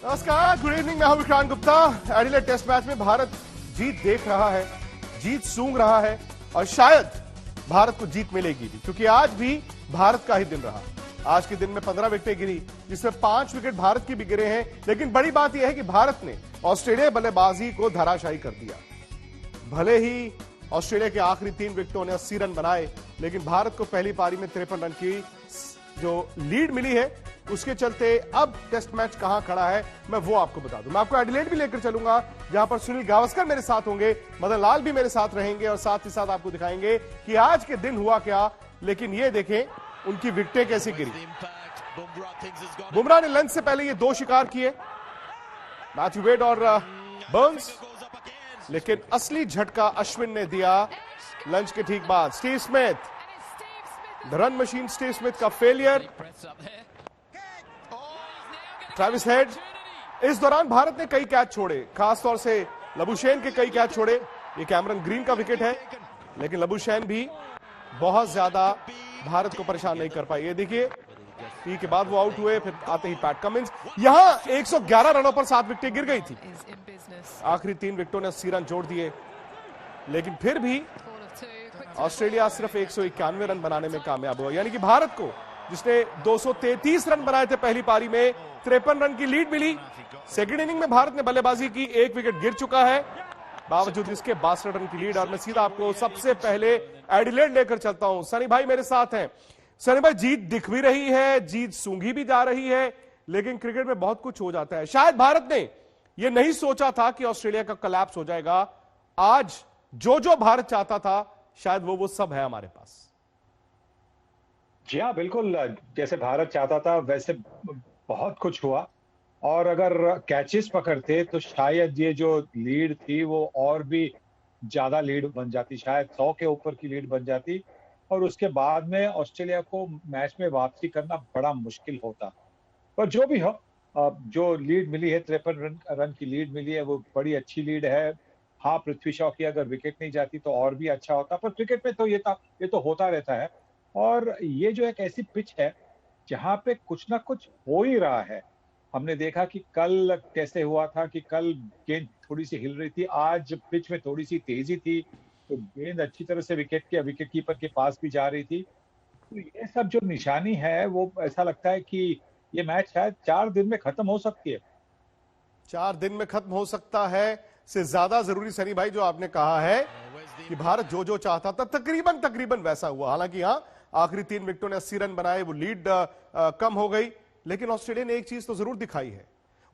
नमस्कार, good evening. मैं हूं Vikrant Gupta. Adelaide test match में भारत जीत देख रहा है, जीत सूंघ रहा है और शायद भारत को जीत मिलेगी भी, क्योंकि आज भी भारत का ही दिन रहा। आज के दिन में 15 विकेटें गिरी, जिसमें 5 विकेट भारत की भी गिरे हैं। लेकिन बड़ी बात यह है कि भारत ने ऑस्ट्रेलिया बल्लेबाजी को धराशायी कर दिया। भले ही ऑस्ट्रेलिया के आखिरी 3 विकेटों ने 80 रन बनाए, लेकिन भारत को पहली पारी में 53 रन की जो लीड मिली है, उसके चलते अब टेस्ट मैच कहां खड़ा है मैं वो आपको बता दूं। मैं आपको एडिलेड भी लेकर चलूंगा, जहां पर सुनील गावस्कर मेरे साथ होंगे, मदन लाल भी मेरे साथ रहेंगे और साथ ही साथ आपको दिखाएंगे कि आज के दिन हुआ क्या। लेकिन ये देखें उनकी विकेटें कैसी गिरी। बुमराह ने लंच से पहले ये 2 शिकार किए, मैथ्यू वेड और बर्न्स, लेकिन असली झटका अश्विन ने दिया लंच के ठीक बाद। Steve Smith, the run machine Steve Smith का फेलियर। Travis head. इस दौरान भारत ने कई कैच छोड़े, खासतौर से लबुशेन के कई कैच छोड़े। ये कैमरन ग्रीन का विकेट है, लेकिन लबुशेन भी बहुत ज्यादा भारत को परेशान नहीं कर पाए। ये देखिए, टी के बाद वो आउट हुए, फिर आते ही पैट कमिंस। यहां 111 रनों पर 7 विकेटें गिर गई थी। आखिरी 3 विकेटों ने 80 रन जोड़ दिए, लेकिन फिर भी ऑस्ट्रेलिया सिर्फ 191 रन बनाने में कामयाब हुआ। यानी कि भारत को, जिसने 233 रन बनाए थे पहली पारी में, 53 रन की लीड मिली। सेकंड इनिंग में भारत ने बल्लेबाजी की, 1 विकेट गिर चुका है, बावजूद इसके 62 रन की लीड। और मैं सीधा आपको सबसे पहले एडिलेड लेकर चलता हूं। सनी भाई मेरे साथ हैं। सनी भाई, जीत दिख भी रही है, जीत सूंघी भी जा रही है, लेकिन क्रिकेट में बहुत कुछ हो जाता है। शायद भारत ने यह नहीं सोचा था कि ऑस्ट्रेलिया का कोलैप्स हो जाएगा। आज जो भारत चाहता था, शायद वो सब है हमारे पास। जी हाँ, बिल्कुल। जैसे भारत चाहता था वैसे बहुत कुछ हुआ, और अगर कैचेस पकड़ते तो शायद ये जो लीड थी वो और भी ज्यादा लीड बन जाती, शायद 100 के ऊपर की लीड बन जाती, और उसके बाद में ऑस्ट्रेलिया को मैच में वापसी करना बड़ा मुश्किल होता। पर जो भी हो, जो लीड मिली है, 53 रन की लीड मिली है, वो बड़ी अच्छी लीड है। हाँ, पृथ्वी शॉ की अगर विकेट नहीं जाती तो और भी अच्छा होता, पर क्रिकेट में तो ये तो होता रहता है। और ये जो एक ऐसी पिच है जहां पे कुछ ना कुछ हो ही रहा है। हमने देखा कि कल कैसे हुआ था कि कल गेंद थोड़ी सी हिल रही थी, आज पिच में थोड़ी सी तेजी थी, तो गेंद अच्छी तरह से विकेट कीपर के पास भी जा रही थी। तो ये सब जो निशानी है, वो ऐसा लगता है कि ये मैच शायद 4 दिन में खत्म हो सकती है। 4 दिन में खत्म हो सकता है से ज्यादा जरूरी सनी भाई जो आपने कहा है कि भारत जो चाहता था तकरीबन वैसा हुआ। हालांकि हाँ, आखिरी 3 विकेटों ने 80 रन बनाए, वो लीड कम हो गई, लेकिन ऑस्ट्रेलिया ने एक चीज तो जरूर दिखाई है।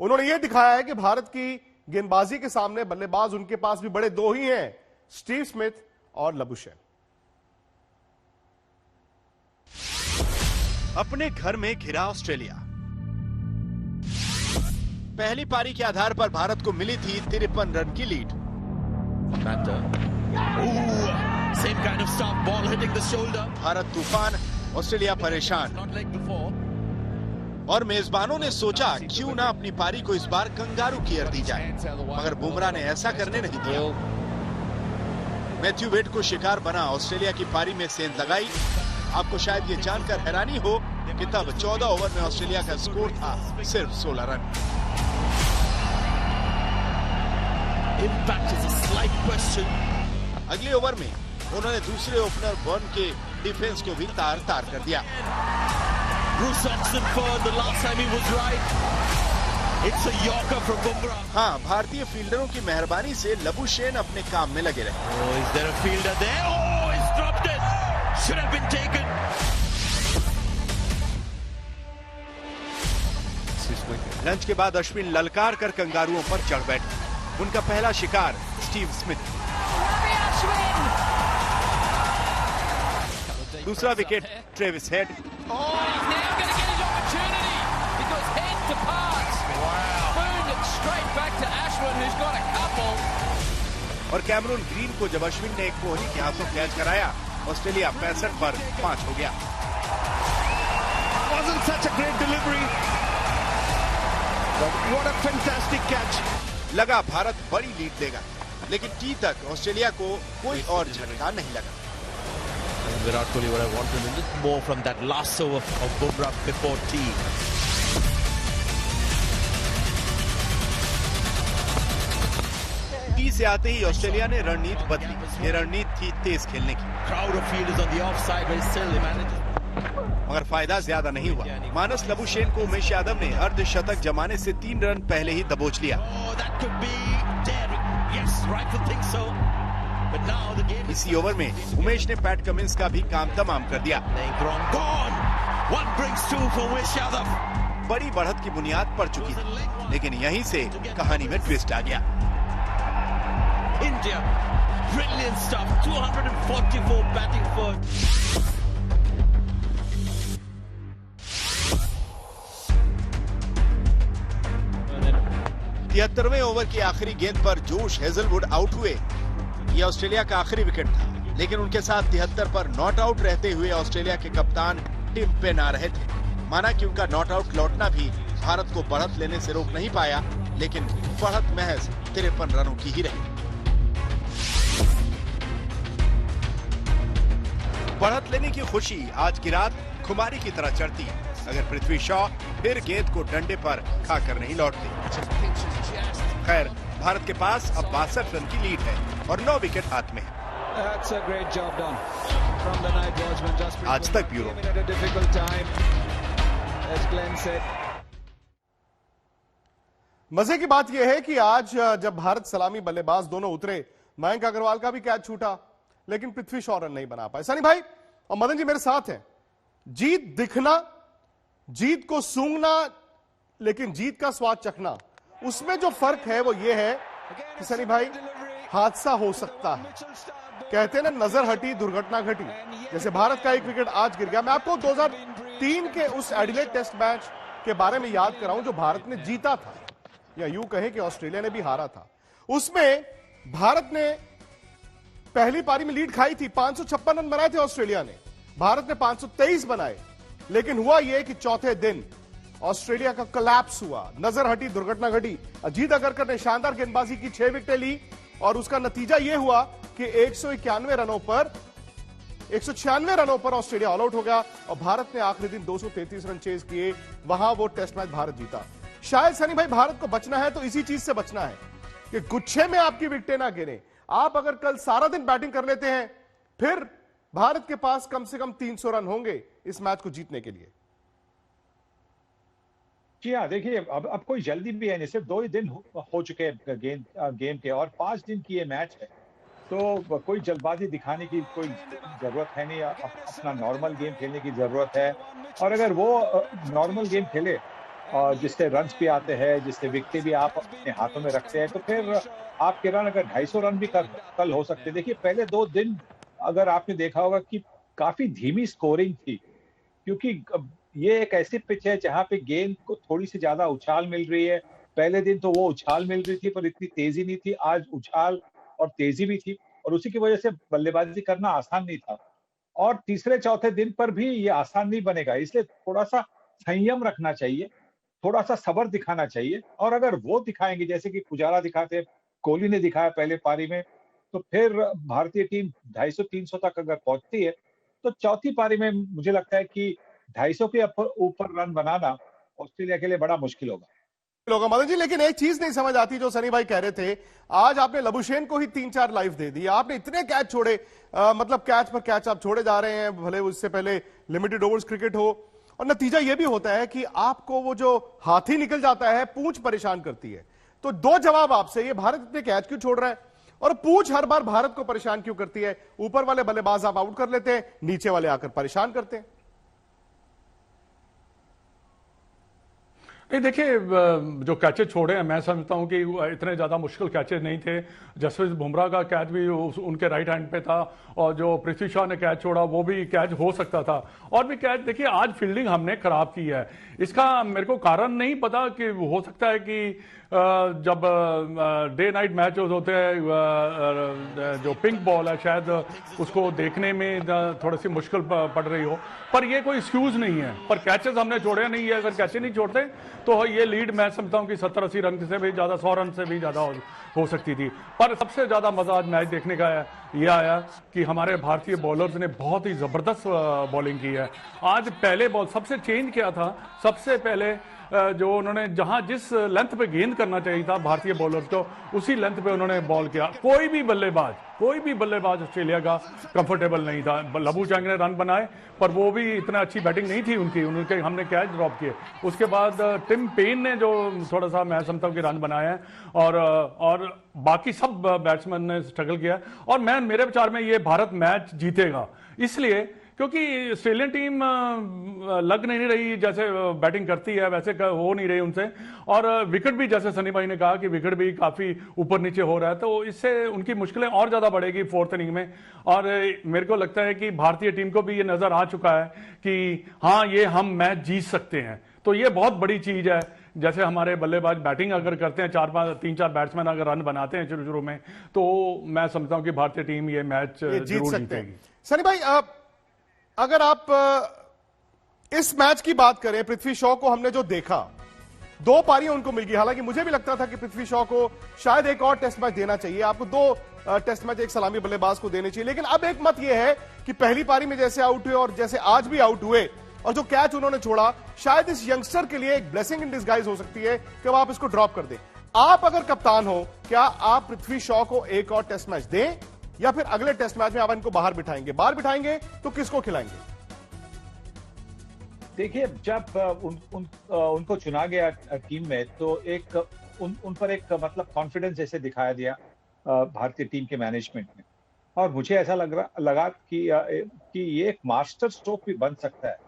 उन्होंने ये दिखाया है कि भारत की गेंदबाजी के सामने बल्लेबाज उनके पास भी बड़े 2 ही हैं, स्टीव स्मिथ और लबुशेन। अपने घर में घिरा ऑस्ट्रेलिया। पहली पारी के आधार पर भारत को मिली थी 53 रन की lead. Same kind of stop, ball hitting the shoulder. Bharat तूफान, ऑस्ट्रेलिया परेशान। और मेजबानों ने सोचा क्यों ना अपनी पारी को इस बार कंगारू की दी जाए, मगर बुमराह ने ऐसा करने नहीं दिया। मैथ्यू वेड को शिकार बना ऑस्ट्रेलिया की पारी में सेंध लगाई। आपको शायद ये जानकर हैरानी हो कि तब 14 ओवर में ऑस्ट्रेलिया का स्कोर था सिर्फ 16 run. Impact is a slight question. अगले ओवर में उन्होंने दूसरे ओपनर बर्न के डिफेंस को भी तार कर दिया। Bruce Oxenford, the last time he was right. It's a yorker from Bumrah. हाँ, भारतीय फील्डरों की मेहरबानी से लबुशेन अपने काम में लगे रहे। Oh, is there a fielder there? Oh, he's dropped it. Should have been taken. Lunch के बाद अश्विन ललकार कर कंगारुओं पर चढ़ बैठे। उनका पहला शिकार स्टीव स्मिथ। दूसरा विकेट ट्रेविस हेड। और कैमरून ग्रीन को जब अश्विन ने एक कोहली के हाथों कैच कराया, ऑस्ट्रेलिया 65 पर 5 हो गया। Wasn't such a great delivery, but what a fantastic catch. लगा भारत बड़ी लीड देगा, लेकिन टी तक ऑस्ट्रेलिया को कोई और झटका नहीं लगा। Virat Kohli would have wanted a little more from that last over of Bumrah before tea. से आते ही ऑस्ट्रेलिया ने रणनीति बदली। ये रणनीति थी तेज खेलने की। Crowd of fielders on the offside, but still they managed. मगर फायदा ज्यादा नहीं हुआ। मानस लबुशेन को उमेश यादव ने अर्धशतक जमाने से 3 रन पहले ही दबोच लिया। Oh, that could be daring. Yes, Rifle thinks so. But now the game is इसी ओवर में उमेश ने पैट कमिंस का भी काम तमाम कर दिया। gone. One brings two for Umesh Yadav. बड़ी बढ़त की बुनियाद पड़ चुकी थी, लेकिन यहीं से कहानी में ट्विस्ट आ गया। India, brilliant stuff. 244 batting for. 73वें over की आखिरी गेंद पर जोश हेजलवुड आउट हुए। यह ऑस्ट्रेलिया का आखिरी विकेट था, लेकिन उनके साथ 73 पर नॉट आउट रहते हुए ऑस्ट्रेलिया के कप्तान टिम पेन आ रहे थे। माना कि उनका नॉट आउट लौटना भी भारत को बढ़त लेने से रोक नहीं पाया, लेकिन बढ़त महज 53 रनों की ही रही। बढ़त लेने की खुशी आज की रात खुमारी की तरह चढ़ती अगर पृथ्वी शॉ फिर गेंद को डंडे पर खाकर नहीं लौटते। खैर, भारत के पास अब 62 रन की लीड है और 9 विकेट हाथ में है। आज तक ब्यूरो। मजे की बात यह है कि आज जब भारत सलामी बल्लेबाज दोनों उतरे, मयंक अग्रवाल का भी कैच छूटा, लेकिन पृथ्वी शॉ रन नहीं बना पाए। सनी भाई और मदन जी मेरे साथ हैं। जीत दिखना, जीत को सूंघना, लेकिन जीत का स्वाद चखना, उसमें जो फर्क है वो ये है कि सनी भाई हादसा हो सकता है। कहते हैं ना, नजर हटी दुर्घटना घटी। जैसे भारत का एक विकेट आज गिर गया। मैं आपको 2003 के उस एडिलेड टेस्ट मैच के बारे में याद कराऊं जो भारत ने जीता था, या यूं कहें कि ऑस्ट्रेलिया ने भी हारा था। उसमें भारत ने पहली पारी में लीड खाई थी, 556 रन बनाए थे ऑस्ट्रेलिया ने, भारत ने 523 बनाए। लेकिन हुआ यह कि चौथे दिन ऑस्ट्रेलिया का कोलैप्स हुआ, नजर हटी दुर्घटना घटी। अजीत अगरकर ने शानदार गेंदबाजी की, 6 विकेटें ली और उसका नतीजा यह हुआ कि 191 रनों पर 196 रनों पर ऑस्ट्रेलिया ऑल आउट हो गया और भारत ने आखिरी दिन 233 रन चेज किए। वहां वो टेस्ट मैच भारत जीता। शायद सनी भाई भारत को बचना है तो इसी चीज से बचना है कि गुच्छे में आपकी विकेटें ना गिरे। आप अगर कल सारा दिन बैटिंग कर लेते हैं, फिर भारत के पास कम से कम 300 रन होंगे इस मैच को जीतने के लिए। जी हाँ, देखिए अब कोई जल्दी भी है नहीं, सिर्फ 2 ही दिन हो चुके हैं गेम के और 5 दिन की ये मैच है, तो कोई जल्दबाजी दिखाने की कोई जरूरत है नहीं। अपना नॉर्मल गेम खेलने की जरूरत है और अगर वो नॉर्मल गेम खेले और जिससे रन्स भी आते हैं, जिससे विकेट भी आप अपने हाथों में रखते हैं, तो फिर आपके रन अगर 250 रन भी कल हो सकते हैं। देखिए पहले 2 दिन अगर आपने देखा होगा कि काफी धीमी स्कोरिंग थी, क्योंकि ये एक ऐसी पिच है जहां पे गेंद को थोड़ी सी ज्यादा उछाल मिल रही है। पहले दिन तो वो उछाल मिल रही थी पर इतनी तेजी नहीं थी, आज उछाल और तेजी भी थी और उसी की वजह से बल्लेबाजी करना आसान नहीं था। और तीसरे चौथे दिन पर भी ये आसान नहीं बनेगा, इसलिए थोड़ा सा संयम रखना चाहिए, थोड़ा सा सब्र दिखाना चाहिए। और अगर वो दिखाएंगे जैसे कि पुजारा दिखाते, कोहली ने दिखाया पहले पारी में, तो फिर भारतीय टीम 250-300 तक अगर पहुंचती है तो चौथी पारी में मुझे लगता है कि 250 के ऊपर रन बनाना ऑस्ट्रेलिया के लिए बड़ा मुश्किल होगा। मदन जी, लेकिन एक चीज नहीं समझ आती जो सनी भाई कह रहे थे, आज आपने लबुशेन को ही 3-4 लाइफ दे दी, आपने इतने कैच छोड़े, मतलब कैच पर कैच आप छोड़े जा रहे हैं, भले उससे पहले लिमिटेड ओवर्स क्रिकेट हो, और नतीजा यह भी होता है कि आपको वो जो हाथी निकल जाता है, पूंछ परेशान करती है। तो 2 जवाब आपसे, ये भारत इतने कैच क्यों छोड़ रहा है और पूंछ हर बार भारत को परेशान क्यों करती है? ऊपर वाले बल्लेबाज आप आउट कर लेते हैं, नीचे वाले आकर परेशान करते हैं। नहीं, देखिए जो कैचेज छोड़े हैं, मैं समझता हूं कि इतने ज्यादा मुश्किल कैचेज नहीं थे। जसप्रीत बुमराह का कैच भी उनके राइट हैंड पे था और जो पृथ्वी शॉ ने कैच छोड़ा वो भी कैच हो सकता था। और भी कैच, देखिए आज फील्डिंग हमने खराब की है, इसका मेरे को कारण नहीं पता कि हो सकता है कि जब डे नाइट मैच होते हैं, जो पिंक बॉल है शायद उसको देखने में थोड़ी सी मुश्किल पड़ रही हो, पर ये कोई एक्सक्यूज नहीं है। पर कैचेस हमने छोड़े नहीं है, अगर कैचे नहीं छोड़ते तो ये लीड मैं समझता हूं कि 70-80 रन से भी ज्यादा, 100 रन से भी ज्यादा हो सकती थी। पर सबसे ज्यादा मजा आज मैच देखने का ये आया कि हमारे भारतीय बॉलर्स ने बहुत ही जबरदस्त बॉलिंग की है। आज पहले बॉल सबसे चेंज किया था, सबसे पहले जो उन्होंने जहां जिस लेंथ पे गेंद करना चाहिए था भारतीय बॉलर्स को, उसी लेंथ पे उन्होंने बॉल किया। कोई भी बल्लेबाज ऑस्ट्रेलिया का कंफर्टेबल नहीं था। लबूशेंग ने रन बनाए, पर वो भी इतना अच्छी बैटिंग नहीं थी उनके हमने कैच ड्रॉप किए। उसके बाद टिम पेन ने जो थोड़ा सा मैं समझता हूं कि रन बनाए हैं, और बाकी सब बैट्समैन ने स्ट्रगल किया। और मेरे विचार में ये भारत मैच जीतेगा, इसलिए क्योंकि ऑस्ट्रेलियन टीम लग नहीं रही, जैसे बैटिंग करती है वैसे हो नहीं रही उनसे, और विकेट भी, जैसे सनी भाई ने कहा कि विकेट भी काफी ऊपर नीचे हो रहा है, तो इससे उनकी मुश्किलें और ज्यादा बढ़ेगी फोर्थ इनिंग में। और मेरे को लगता है कि भारतीय टीम को भी ये नजर आ चुका है कि हाँ, ये हम मैच जीत सकते हैं। तो ये बहुत बड़ी चीज है। जैसे हमारे बल्लेबाज बैटिंग अगर करते हैं, 3-4 बैट्समैन अगर रन बनाते हैं शुरू में, तो मैं समझता हूं कि भारतीय टीम ये मैच जीत सकते हैं। सनी भाई, अगर आप इस मैच की बात करें, पृथ्वी शॉ को हमने जो देखा, 2 पारियां उनको मिल गई। हालांकि मुझे भी लगता था कि पृथ्वी शॉ को शायद एक और टेस्ट मैच देना चाहिए, आपको 2 टेस्ट मैच एक सलामी बल्लेबाज को देने चाहिए। लेकिन अब एक मत यह है कि पहली पारी में जैसे आउट हुए और जैसे आज भी आउट हुए, और जो कैच उन्होंने छोड़ा, शायद इस यंगस्टर के लिए एक ब्लेसिंग इन डिस्गाइज हो सकती है कि अब आप इसको ड्रॉप कर दें। आप अगर कप्तान हो, क्या आप पृथ्वी शॉ को एक और टेस्ट मैच दें, या फिर अगले टेस्ट मैच में आप इनको बाहर बिठाएंगे तो किसको खिलाएंगे? देखिए, जब उनको चुना गया टीम में, तो एक उन पर एक मतलब कॉन्फिडेंस जैसे दिखाया दिया भारतीय टीम के मैनेजमेंट ने। और मुझे ऐसा लगा कि ये एक मास्टर स्ट्रोक भी बन सकता है।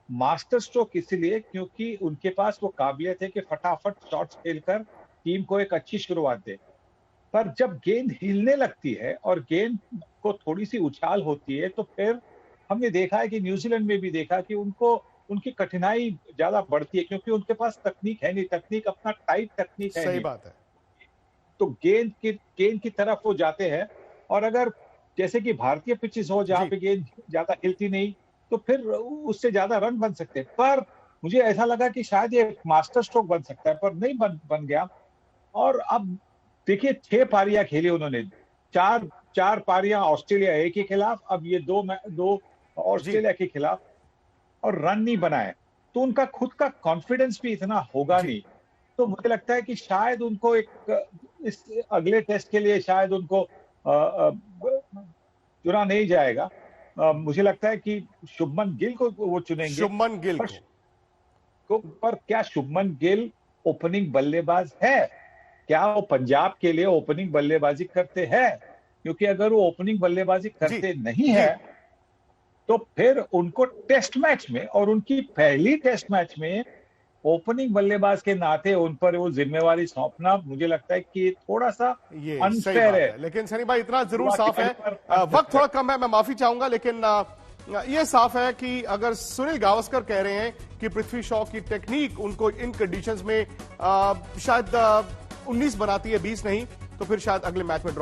मास्टर स्ट्रोक इसलिए क्योंकि उनके पास वो काबिलियत है कि फटाफट शॉट्स खेलकर टीम को एक अच्छी शुरुआत दे। पर जब गेंद हिलने लगती है और गेंद को थोड़ी सी उछाल होती है, तो फिर हमने देखा है कि न्यूजीलैंड में भी देखा कि उनकी कठिनाई ज्यादा बढ़ती है, क्योंकि उनके पास तकनीक है नहीं, तकनीक अपना टाइट तकनीक है। सही बात है। तो गेंद की तरफ वो जाते हैं, और अगर जैसे कि भारतीय पिचेस हो जहां पे गेंद ज्यादा हिलती नहीं, तो फिर उससे ज्यादा रन बन सकते हैं। पर मुझे ऐसा लगा कि शायद ये मास्टर स्ट्रोक बन सकता है, पर नहीं बन गया। और अब देखिए, 6 पारियां खेली उन्होंने, 4 पारियां ऑस्ट्रेलिया ए के खिलाफ, अब ये 2 ऑस्ट्रेलिया के खिलाफ, और रन नहीं बनाए, तो उनका खुद का कॉन्फिडेंस भी इतना होगा नहीं। तो मुझे लगता है कि शायद उनको इस अगले टेस्ट के लिए शायद उनको चुना नहीं जाएगा। मुझे लगता है कि शुभमन गिल को वो चुनेंगे। शुभमन गिल को। पर क्या शुभमन गिल ओपनिंग बल्लेबाज है? क्या वो पंजाब के लिए ओपनिंग बल्लेबाजी करते हैं? क्योंकि अगर वो ओपनिंग बल्लेबाजी करते नहीं है, तो फिर उनको टेस्ट मैच में, और उनकी पहली टेस्ट मैच में ओपनिंग बल्लेबाज के नाते उन पर वो जिम्मेवारी सौंपना, मुझे लगता है कि थोड़ा सा अनफेयर है। लेकिन सनी भाई, इतना जरूर साफ है, वक्त थोड़ा कम है, मैं माफी चाहूंगा, लेकिन ये साफ है कि अगर सुनील गावस्कर कह रहे हैं कि पृथ्वी शॉ की टेक्निक उनको इन कंडीशंस में शायद 19 बनाती है, 20 नहीं, तो फिर शायद अगले मैच में ड्रॉप